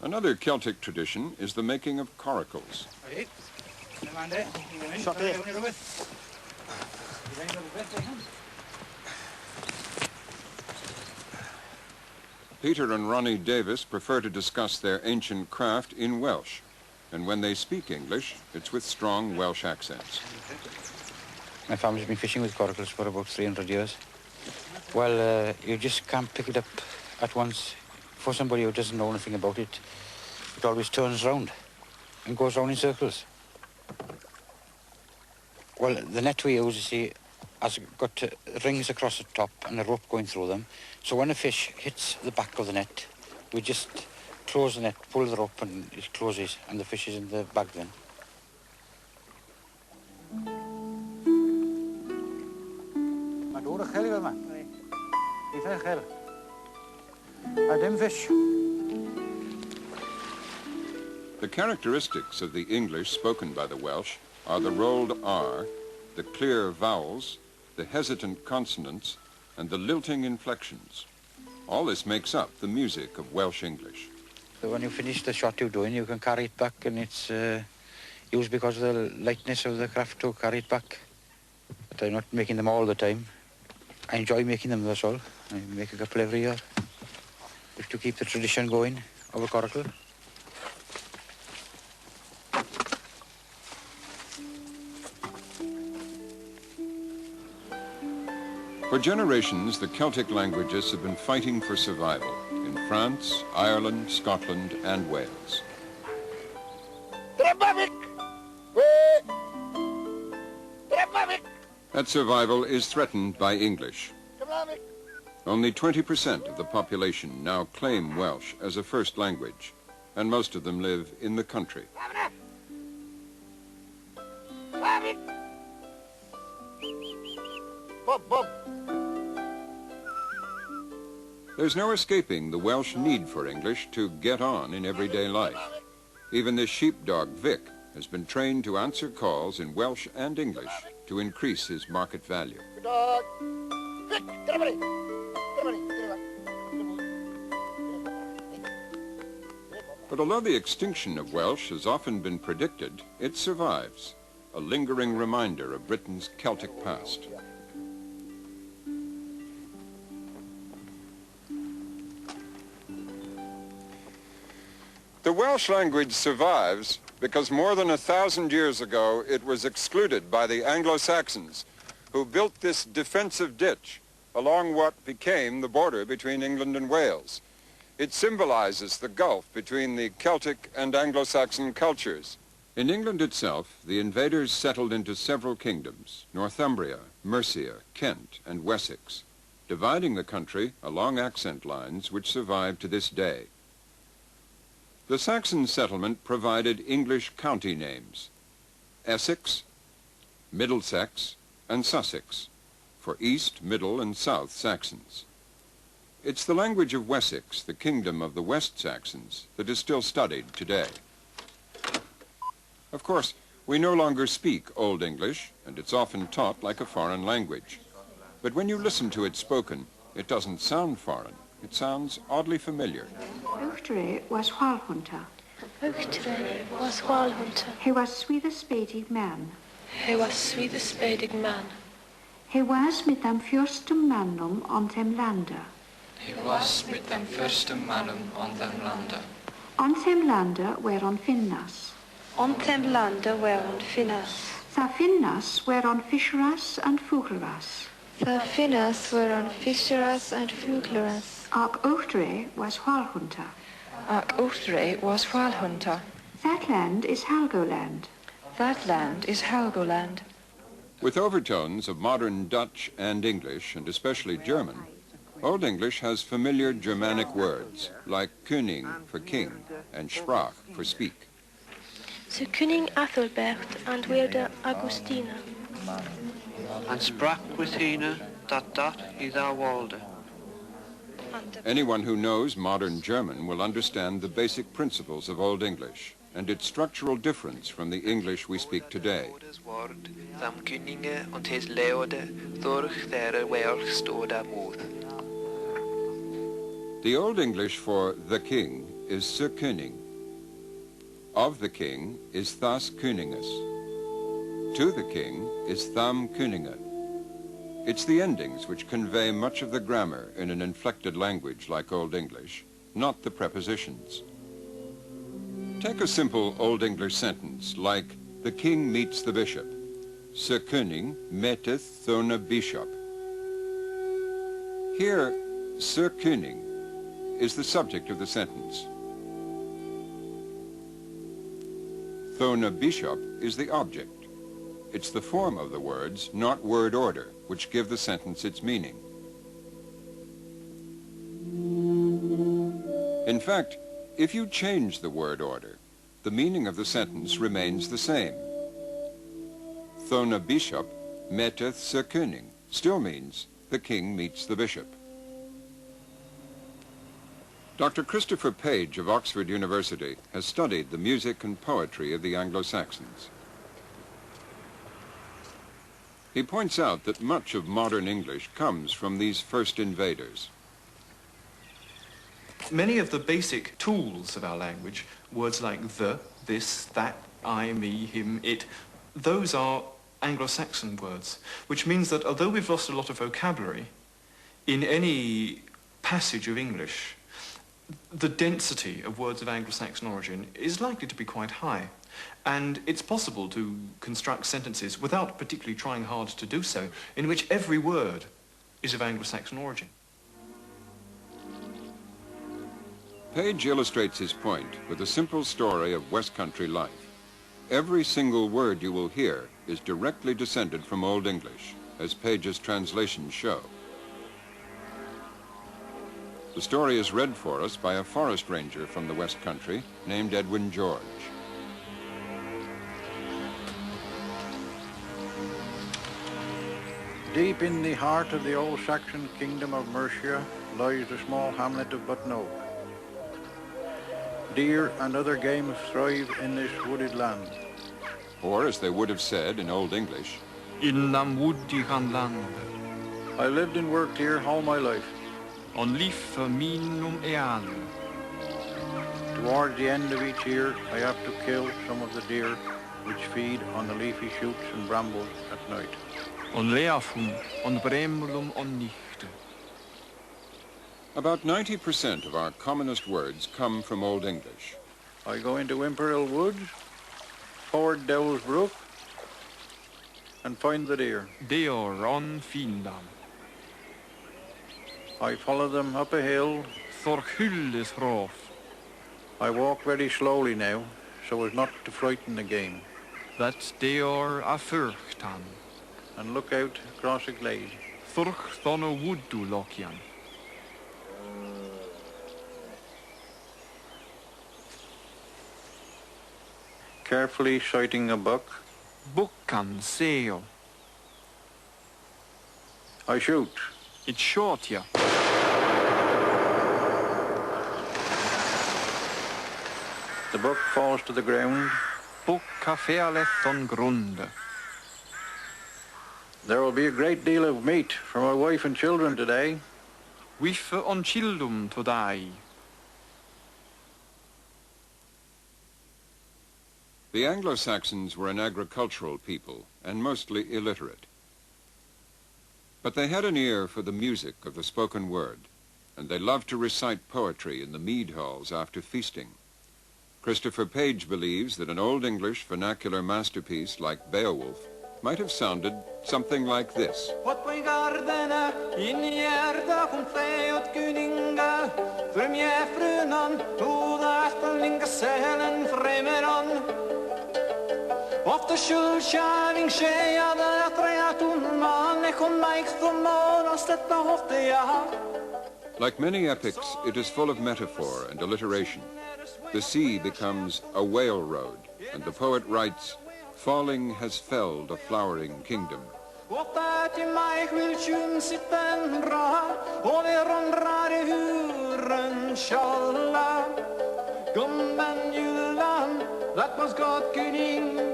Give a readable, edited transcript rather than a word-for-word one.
Another Celtic tradition is the making of coracles. Peter and Ronnie Davis prefer to discuss their ancient craft in Welsh, and when they speak English, it's with strong Welsh accents. My family's been fishing with coracles for about 300 years. Well, you just can't pick it up at once. For somebody who doesn't know anything about it, it always turns round and goes round in circles. Well, the net we use, you see, has got rings across the top and a rope going through them. So when a fish hits the back of the net, we just close the net, pull the rope, and it closes, and the fish is in the bag then. The characteristics of the English spoken by the Welsh are the rolled R, the clear vowels, the hesitant consonants, and the lilting inflections. All this makes up the music of Welsh English. So when you finish the shot you're doing, you can carry it back, and it's used because of the lightness of the craft to carry it back. But I'm not making them all the time. I enjoy making them, that's all. I make a couple every year, just to keep the tradition going of a coracle. For generations, the Celtic languages have been fighting for survival in France, Ireland, Scotland, and Wales. That survival is threatened by English. Only 20% of the population now claim Welsh as a first language, and most of them live in the country. There's no escaping the Welsh need for English to get on in everyday life. Even this sheepdog, Vic, has been trained to answer calls in Welsh and English to increase his market value. But although the extinction of Welsh has often been predicted, it survives, a lingering reminder of Britain's Celtic past. The Welsh language survives because more than 1,000 years ago it was excluded by the Angosaxons, who built this defensive ditch along what became the border between England and Wales. It symbolizes the gulf between the Celtic and Anglo-Saxon cultures. In England itself, the invaders settled into several kingdoms: Northumbria, Mercia, Kent, and Wessex, dividing the country along accent lines which survive to this day. The Saxon settlement provided English county names: Essex, Middlesex, and Sussex, for East, Middle, and South Saxons. It's the language of Wessex, the kingdom of the West Saxons, that is still studied today. Of course, we no longer speak Old English, and it's often taught like a foreign language. But when you listen to it spoken, it doesn't sound foreign. It sounds oddly familiar. Uchtre was Whalhunter. Uchtre was Whalhunter. He was Swedish-spedig man. He was Swedish-spedig man. He was met dem fyrstum mannum on dem lande. He was met dem fyrstum mannum on dem lande. On dem lande whereon Finnas. On dem lande whereon Finnas. The Finnas whereon Fisheras and Fugleras. The Finnas whereon Fisheras and Fugleras. Ag Uchtre was Whalhunter. Ag Uchtre was Whalhunter. That land is Helgoland. That land is Helgoland. With overtones of modern Dutch and English, and especially German, Old English has familiar Germanic words like König for king and Sprach for speak. Ze König Athelbert and Wilde Augustina. And Sprach Christina dat I thou walde. Anyone who knows modern German will understand the basic principles of Old English and its structural difference from the English we speak today. The Old English for the king is Sir König. Of the king is Thas Königus. To the king is Tham Köninge. It's the endings which convey much of the grammar in an inflected language like Old English, not the prepositions. Take a simple Old English sentence like, the king meets the bishop. Sir König metteth thona bishop. Here, Sir König is the subject of the sentence. Thona bishop is the object. It's the form of the words, not word order, which give the sentence its meaning. In fact, if you change the word order, the meaning of the sentence remains the same. Thona bishop metteth Sir König still means the king meets the bishop. Dr. Christopher Page of Oxford University has studied the music and poetry of the Anglo-Saxons. He points out that much of modern English comes from these first invaders. Many of the basic tools of our language, words like the, this, that, I, me, him, it, those are Anglo-Saxon words, which means that although we've lost a lot of vocabulary, in any passage of English, the density of words of Anglo-Saxon origin is likely to be quite high. And it's possible to construct sentences without particularly trying hard to do so, in which every word is of Anglo-Saxon origin. Page illustrates his point with a simple story of West Country life. Every single word you will hear is directly descended from Old English, as Page's translations show. The story is read for us by a forest ranger from the West Country named Edwin George. Deep in the heart of the old Saxon kingdom of Mercia lies the small hamlet of Butnoe. Deer and other game thrive in this wooded land. Or, as they would have said in Old English, Innan woodigan land, I lived and worked here all my life. on life minum ean. Towards the end of each year, I have to kill some of the deer which feed on the leafy shoots and brambles at night. On leafum, on bremlum, on nichte. about 90% of our commonest words come from Old English. I go into Imperial Woods, ford Dowell's Brook, and find the deer. Deor on Findam. I follow them up a hill. Thorhull is rof. I walk very slowly now, so as not to frighten the game, That's deor a furchtan. and look out across a glade. Thorch thon o wuddu lokjan. Carefully sighting a buck, Bukkan seo. I shoot. It short ya. The buck falls to the ground. Bukka fealeth on grunde. There will be a great deal of meat for my wife and children today. Wiffe on childum to die. The Anglo-Saxons were an agricultural people and mostly illiterate. But they had an ear for the music of the spoken word, and they loved to recite poetry in the mead halls after feasting. Christopher Page believes that an Old English vernacular masterpiece like Beowulf might have sounded something like this. Like many epics, it is full of metaphor and alliteration. The sea becomes a whale road, and the poet writes, "Falling has felled a flowering kingdom." That was God König.